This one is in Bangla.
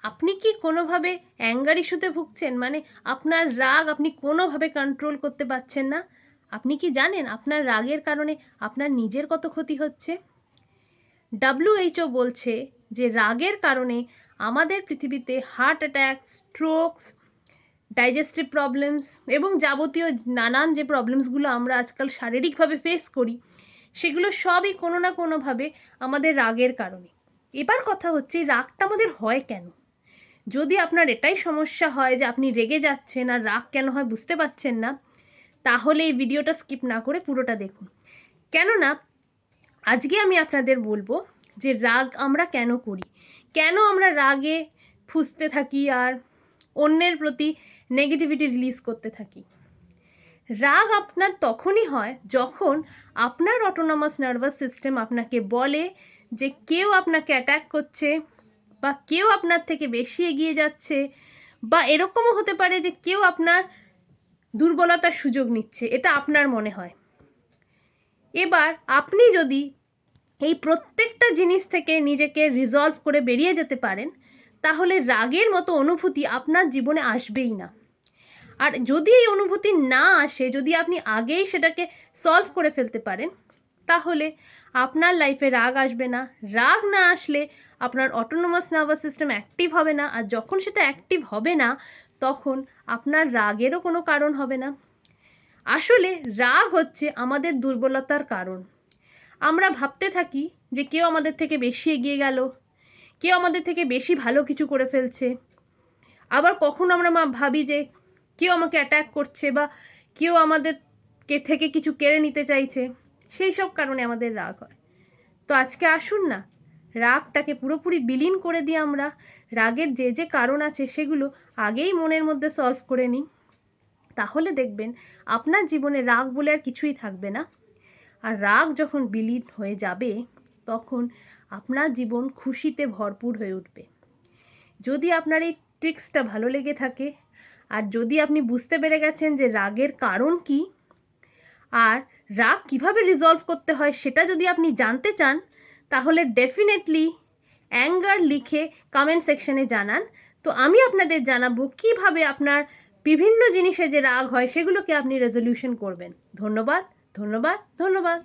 আপনি কি কোনোভাবে অ্যাঙ্গার ইস্যুতে ভুগছেন? মানে আপনার রাগ আপনি কোনোভাবে কন্ট্রোল করতে পারছেন না? আপনি কি জানেন আপনার রাগের কারণে আপনার নিজের কত ক্ষতি হচ্ছে? WHO বলছে যে রাগের কারণে আমাদের পৃথিবীতে heart attack, strokes, digestive problems এবং যাবতীয় নানান যে প্রবলেমসগুলো আমরা আজকাল শারীরিকভাবে ফেস করি, সেগুলো সবই কোনো না কোনোভাবে আমাদের রাগের কারণে। এবার কথা হচ্ছে রাগটা আমাদের হয় কেন? যদি আপনার এটাই সমস্যা হয় যে আপনি রেগে যাচ্ছেন আর রাগ কেন হয় বুঝতে পারছেন না, তাহলে এই ভিডিওটা স্কিপ না করে পুরোটা দেখুন। কেননা আজকে আমি আপনাদের বলবো যে রাগ আমরা কেন করি, কেন আমরা রাগে ফুঁসতে থাকি আর অন্যের প্রতি নেগেটিভিটি রিলিজ করতে থাকি। রাগ আপনার তখনই হয় যখন আপনার অটোনমাস নার্ভাস সিস্টেম আপনাকে বলে যে কেউ আপনাকে অ্যাটাক করছে, বা কেউ আপনার থেকে বেশি এগিয়ে যাচ্ছে, বা এরকমও হতে পারে যে কেউ আপনার দুর্বলতার সুযোগ নিচ্ছে, এটা আপনার মনে হয়। এবার আপনি যদি এই প্রত্যেকটা জিনিস থেকে নিজেকে রিজলভ করে বেরিয়ে যেতে পারেন, তাহলে রাগের মতো অনুভূতি আপনার জীবনে আসবেই না। আর যদি এই অনুভূতি না আসে, যদি আপনি আগেই সেটাকে সলভ করে ফেলতে পারেন, তাহলে আপনার লাইফে রাগ আসবে না। রাগ না আসলে আপনার অটোনমাস নার্ভাস সিস্টেম অ্যাক্টিভ হবে না, আর যখন সেটা অ্যাক্টিভ হবে না তখন আপনার রাগেরও কোনো কারণ হবে না। আসলে রাগ হচ্ছে আমাদের দুর্বলতার কারণ। আমরা ভাবতে থাকি যে কেউ আমাদের থেকে বেশি এগিয়ে গেল, কেউ আমাদের থেকে বেশি ভালো কিছু করে ফেলছে। আবার কখনো আমরা ভাবি যে কেউ আমাকে অ্যাটাক করছে, বা কেউ আমাদের থেকে কিছু কেড়ে নিতে চাইছে। সেই সব কারণে আমাদের রাগ হয়। তো আজকে আসুন না, রাগটাকে পুরোপুরি বিলীন করে দিয়ে আমরা রাগের যে যে কারণ আছে সেগুলো আগেই মনের মধ্যে সলভ করে নিই। তাহলে দেখবেন আপনার জীবনে রাগ বলে আর কিছুই থাকবে না। আর রাগ যখন বিলীন হয়ে যাবে তখন আপনার জীবন খুশিতে ভরপুর হয়ে উঠবে। যদি আপনার এই ট্রিক্সটা ভালো লেগে থাকে, আর যদি আপনি বুঝতে পেরে গেছেন যে রাগের কারণ কি আর রাগ কিভাবে রিজলভ করতে হয় সেটা যদি আপনি জানতে চান, তাহলে ডেফিনেটলি অ্যাঙ্গার লিখে কমেন্ট সেকশনে জানান। তো আমি আপনাদের জানাবো কিভাবে আপনার বিভিন্ন জিনিসে যে রাগ হয় সেগুলোকে আপনি রেজলিউশন করবেন। ধন্যবাদ, ধন্যবাদ, ধন্যবাদ।